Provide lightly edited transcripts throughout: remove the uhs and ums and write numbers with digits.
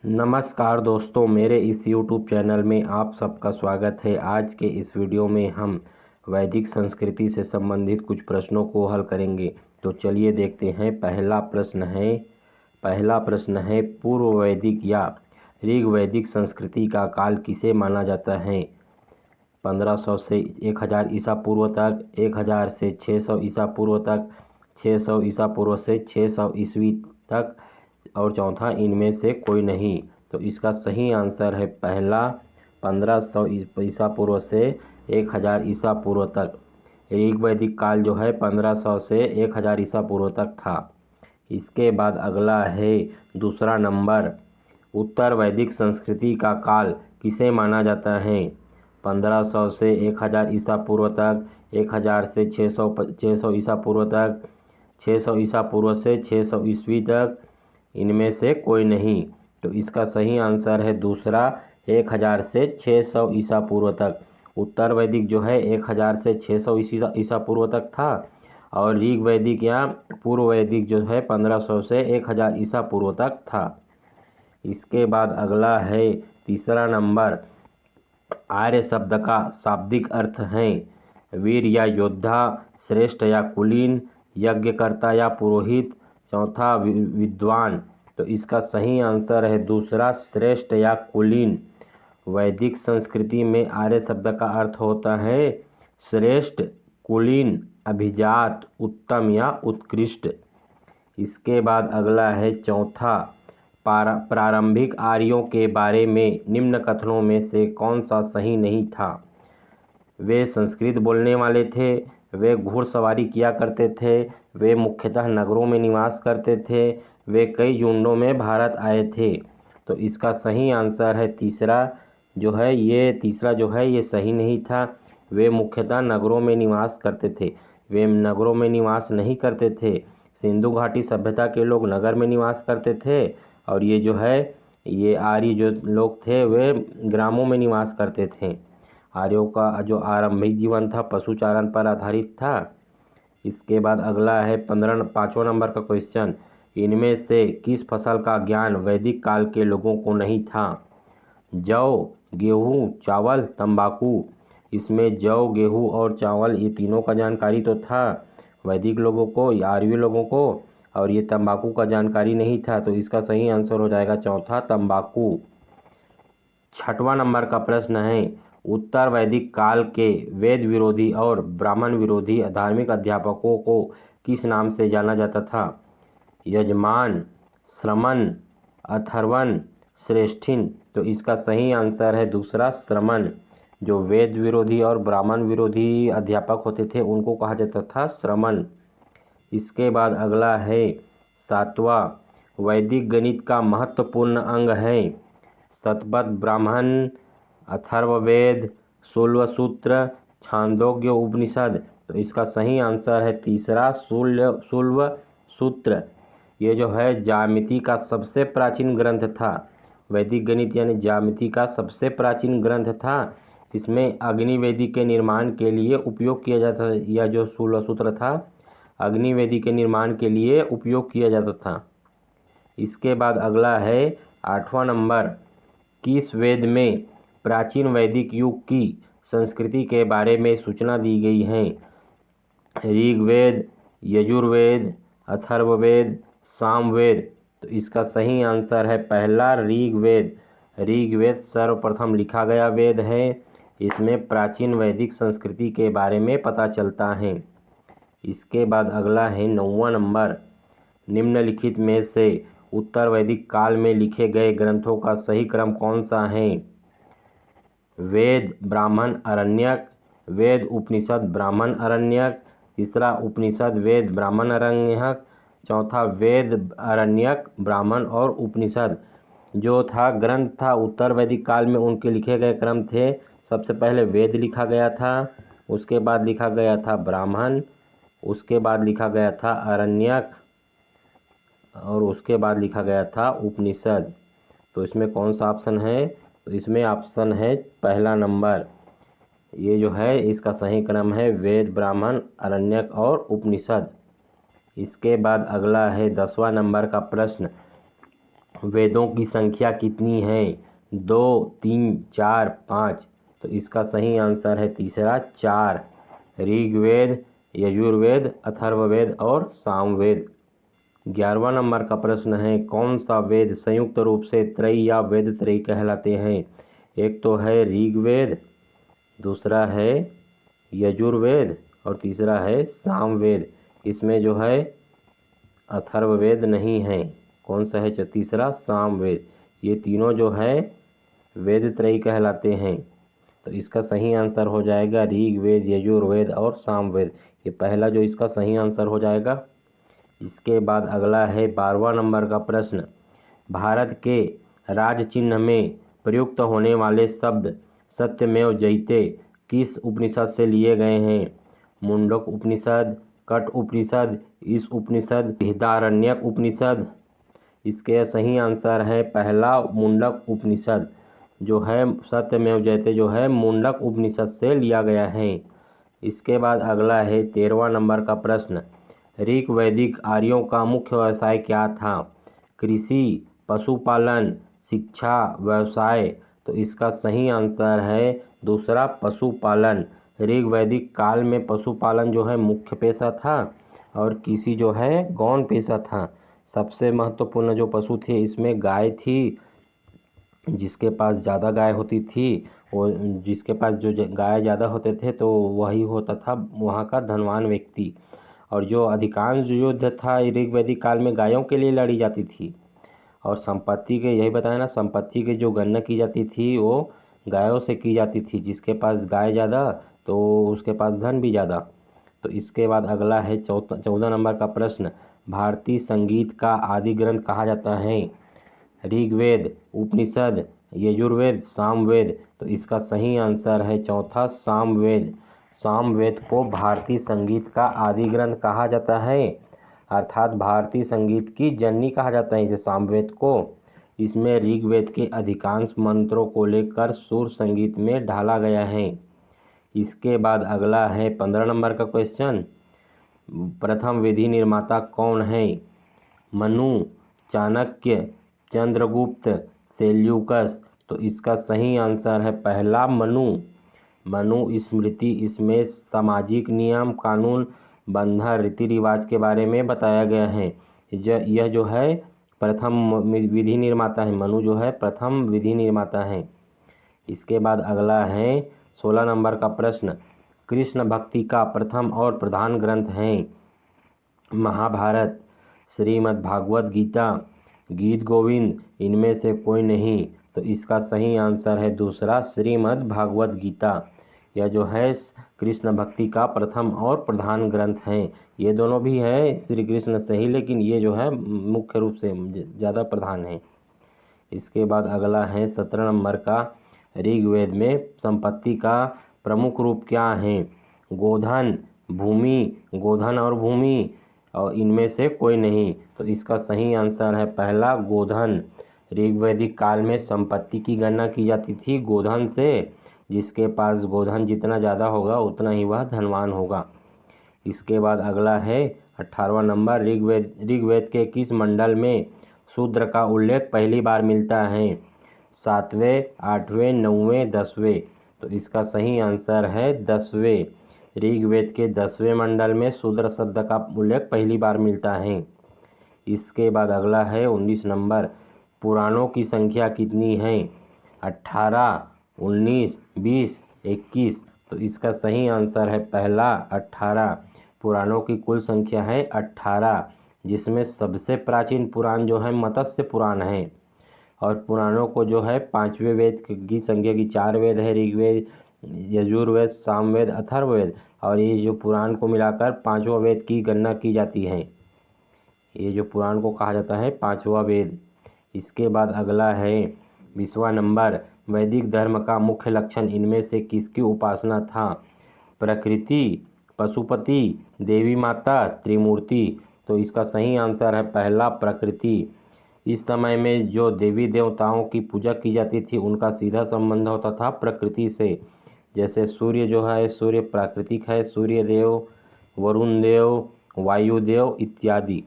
नमस्कार दोस्तों, मेरे इस YouTube चैनल में आप सबका स्वागत है। आज के इस वीडियो में हम वैदिक संस्कृति से संबंधित कुछ प्रश्नों को हल करेंगे। तो चलिए देखते हैं। पहला प्रश्न है पूर्व वैदिक या ऋग्वैदिक संस्कृति का काल किसे माना जाता है? 1500 से 1000 ईसा पूर्व तक, 1000 से 600 ईसा पूर्व तक, 600 ईसा पूर्व से 600 ईस्वी तक, और चौथा इनमें से कोई नहीं। तो इसका सही आंसर है पहला, 1500 ईसा पूर्व से 1000 ईसा पूर्व तक। ऋग्वैदिक काल जो है 1500 से 1000 ईसा पूर्व तक था। इसके बाद अगला है दूसरा नंबर, उत्तर वैदिक संस्कृति का काल किसे माना जाता है? 1500 से 1000 ईसा पूर्व तक, 1000 से 600 ईसा पूर्व तक, 600 ईसा पूर्व से 600 ईस्वी तक, इनमें से कोई नहीं। तो इसका सही आंसर है दूसरा, 1000 से 600 ईसा पूर्व तक। उत्तर वैदिक जो है 1000 से 600 ईसा पूर्व तक था, और ऋग वैदिक या पूर्व वैदिक जो है 1500 से 1000 ईसा पूर्व तक था। इसके बाद अगला है तीसरा नंबर, आर्य शब्द का शाब्दिक अर्थ है वीर या योद्धा, श्रेष्ठ या कुलीन, यज्ञकर्ता या पुरोहित, चौथा विद्वान। तो इसका सही आंसर है दूसरा, श्रेष्ठ या कुलीन। वैदिक संस्कृति में आर्य शब्द का अर्थ होता है श्रेष्ठ, कुलीन, अभिजात, उत्तम या उत्कृष्ट। इसके बाद अगला है चौथा, प्रारंभिक आर्यों के बारे में निम्न कथनों में से कौन सा सही नहीं था? वे संस्कृत बोलने वाले थे, वे घुड़सवारी किया करते थे, वे मुख्यतः नगरों में निवास करते थे, वे कई झुंडों में भारत आए थे। तो इसका सही आंसर है तीसरा जो है ये सही नहीं था। वे मुख्यतः नगरों में निवास करते थे। वे नगरों में निवास नहीं करते थे। सिंधु घाटी सभ्यता के लोग नगर में निवास करते थे, और ये आर्य जो लोग थे वे ग्रामों में निवास करते थे। आर्यों का जो आरंभिक जीवन था पशुचारण पर आधारित था। इसके बाद अगला है 5वां नंबर का क्वेश्चन, इनमें से किस फसल का ज्ञान वैदिक काल के लोगों को नहीं था? जौ, गेहूँ, चावल, तंबाकू। इसमें जौ, गेहूँ और चावल ये तीनों का जानकारी तो था वैदिक लोगों को, आर्य लोगों को, और ये तंबाकू का जानकारी नहीं था। तो इसका सही आंसर हो जाएगा चौथा, तंबाकू। 6वां नंबर का प्रश्न है, उत्तर वैदिक काल के वेद विरोधी और ब्राह्मण विरोधी धार्मिक अध्यापकों को किस नाम से जाना जाता था? यजमान, श्रमण, अथर्वण, श्रेष्ठिन। तो इसका सही आंसर है दूसरा, श्रमण। जो वेद विरोधी और ब्राह्मण विरोधी अध्यापक होते थे उनको कहा जाता था श्रमण। इसके बाद अगला है 7वां, वैदिक गणित का महत्वपूर्ण अंग है शतपथ ब्राह्मण, अथर्ववेद, शूल्वसूत्र, छांदोग्य उपनिषद। तो इसका सही आंसर है तीसरा, शूल्वसूत्र। ये जो है ज्यामिति का सबसे प्राचीन ग्रंथ था। वैदिक गणित यानी ज्यामिति का सबसे प्राचीन ग्रंथ था। इसमें अग्निवेदी के निर्माण के लिए उपयोग किया जाता था। यह जो शूल्वसूत्र था अग्निवेदी के निर्माण के लिए उपयोग किया जाता था। इसके बाद अगला है 8वां नंबर, किस वेद में प्राचीन वैदिक युग की संस्कृति के बारे में सूचना दी गई है? ऋग्वेद, यजुर्वेद, अथर्ववेद, सामवेद। तो इसका सही आंसर है पहला, ऋग्वेद। ऋग्वेद सर्वप्रथम लिखा गया वेद है। इसमें प्राचीन वैदिक संस्कृति के बारे में पता चलता है। इसके बाद अगला है 9वां नंबर, निम्नलिखित में से उत्तर वैदिक काल में लिखे गए ग्रंथों का सही क्रम कौन सा है? वेद, ब्राह्मण, अरण्यक, वेद, उपनिषद, ब्राह्मण, अरण्यक, तीसरा उपनिषद, वेद, ब्राह्मण, अरण्यक, चौथा वेद, अरण्यक, ब्राह्मण और उपनिषद। जो था ग्रंथ था उत्तर वैदिक काल में उनके लिखे गए क्रम थे, सबसे पहले वेद लिखा गया था, उसके बाद लिखा गया था ब्राह्मण, उसके बाद लिखा गया था अरण्यक, और उसके बाद लिखा गया था उपनिषद। तो इसमें कौन सा ऑप्शन है? तो इसमें ऑप्शन है पहला नंबर। ये जो है इसका सही क्रम है वेद, ब्राह्मण, अरण्यक और उपनिषद। इसके बाद अगला है 10वां नंबर का प्रश्न, वेदों की संख्या कितनी है? 2, 3, 4, 5। तो इसका सही आंसर है तीसरा 4। ऋग्वेद, यजुर्वेद, अथर्ववेद और सामवेद। 11वां नंबर का प्रश्न है, कौन सा वेद संयुक्त रूप से त्रयी या वेद त्रयी कहलाते हैं? एक तो है ऋग्वेद, दूसरा है यजुर्वेद और तीसरा है सामवेद। इसमें जो है अथर्ववेद नहीं है। कौन सा है? तीसरा सामवेद। ये तीनों जो है वेद त्रयी कहलाते हैं। तो इसका सही आंसर हो जाएगा ऋग्वेद, यजुर्वेद और सामवेद। ये पहला जो इसका सही आंसर हो जाएगा। इसके बाद अगला है 12वां नंबर का प्रश्न, भारत के राज चिन्ह में प्रयुक्त होने वाले शब्द सत्यमेव जयते किस उपनिषद से लिए गए हैं? मुंडक उपनिषद, कठ उपनिषद, ईश उपनिषद, बृहदारण्यक उपनिषद। इसके सही आंसर है पहला मुंडक उपनिषद। जो है सत्यमेव जयते जो है मुंडक उपनिषद से लिया गया है। इसके बाद अगला है 13वां नंबर का प्रश्न, ऋग वैदिक आर्यों का मुख्य व्यवसाय क्या था? कृषि, पशुपालन, शिक्षा, व्यवसाय। तो इसका सही आंसर है दूसरा पशुपालन। ऋग वैदिक काल में पशुपालन जो है मुख्य पेशा था और कृषि जो है गौण पेशा था। सबसे महत्वपूर्ण जो पशु थे इसमें गाय थी। जिसके पास ज़्यादा गाय होती थी, वो जिसके पास जो गाय ज़्यादा होते थे तो वही होता था वहाँ का धनवान व्यक्ति। और जो अधिकांश युद्ध था ऋग वैदिक काल में गायों के लिए लड़ी जाती थी। और संपत्ति के, यही बताया ना, संपत्ति की जो गणना की जाती थी वो गायों से की जाती थी। जिसके पास गाय ज़्यादा तो उसके पास धन भी ज़्यादा। तो इसके बाद अगला है 14 नंबर का प्रश्न, भारतीय संगीत का आदि ग्रंथ कहा जाता है? ऋग्वेद, उपनिषद, यजुर्वेद, सामवेद। तो इसका सही आंसर है चौथा सामवेद। सामवेद को भारतीय संगीत का आदि ग्रंथ कहा जाता है, अर्थात भारतीय संगीत की जननी कहा जाता है इसे सामवेद को। इसमें ऋग्वेद के अधिकांश मंत्रों को लेकर सुर संगीत में ढाला गया है। इसके बाद अगला है 15 नंबर का क्वेश्चन, प्रथम विधि निर्माता कौन है? मनु, चाणक्य, चंद्रगुप्त, सेल्यूकस। तो इसका सही आंसर है पहला मनु। मनु स्मृति, इसमें सामाजिक नियम, कानून, बंधन, रीति रिवाज के बारे में बताया गया है। यह जो है प्रथम विधि निर्माता है। मनु जो है प्रथम विधि निर्माता है। इसके बाद अगला है 16 नंबर का प्रश्न, कृष्ण भक्ति का प्रथम और प्रधान ग्रंथ है? महाभारत, श्रीमद् भागवत गीता, गीत गोविंद, इनमें से कोई नहीं। तो इसका सही आंसर है दूसरा श्रीमद् भागवत गीता। यह जो है कृष्ण भक्ति का प्रथम और प्रधान ग्रंथ है। ये दोनों भी है श्री कृष्ण से ही, लेकिन ये जो है मुख्य रूप से ज़्यादा प्रधान है। इसके बाद अगला है 17 नंबर का, ऋग्वेद में संपत्ति का प्रमुख रूप क्या है? गोधन, भूमि, गोधन और भूमि, और इनमें से कोई नहीं। तो इसका सही आंसर है पहला गोधन। ऋग्वैदिक काल में संपत्ति की गणना की जाती थी गोधन से। जिसके पास गोधन जितना ज़्यादा होगा उतना ही वह धनवान होगा। इसके बाद अगला है 18वां नंबर, ऋग्वेद के किस मंडल में शूद्र का उल्लेख पहली बार मिलता है? 7वें, 8वें, 9वें, 10वें। तो इसका सही आंसर है 10वें। ऋग्वेद के 10वें मंडल में शूद्र शब्द का उल्लेख पहली बार मिलता है। इसके बाद अगला है 19 नंबर, पुराणों की संख्या कितनी है? 18, 19, 20, 21। तो इसका सही आंसर है पहला 18। पुराणों की कुल संख्या है 18, जिसमें सबसे प्राचीन पुराण जो है मत्स्य पुराण है। और पुराणों को जो है 5वें वेद की संख्या की 4 वेद है, ऋग्वेद, यजुर्वेद, सामवेद, अथर्ववेद। और ये जो पुराण को मिलाकर 5वां वेद की गणना की जाती है। ये जो पुराण को कहा जाता है 5वां वेद। इसके बाद अगला है 20वां नंबर, वैदिक धर्म का मुख्य लक्षण इनमें से किसकी उपासना था? प्रकृति, पशुपति, देवी माता, त्रिमूर्ति। तो इसका सही आंसर है पहला प्रकृति। इस समय में जो देवी देवताओं की पूजा की जाती थी उनका सीधा संबंध होता था प्रकृति से। जैसे सूर्य जो है, सूर्य प्राकृतिक है, सूर्य देव, वरुण देव, वायुदेव इत्यादि।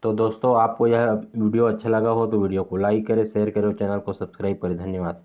तो दोस्तों आपको यह वीडियो अच्छा लगा हो तो वीडियो को लाइक करें, शेयर करें और चैनल को सब्सक्राइब करें। धन्यवाद।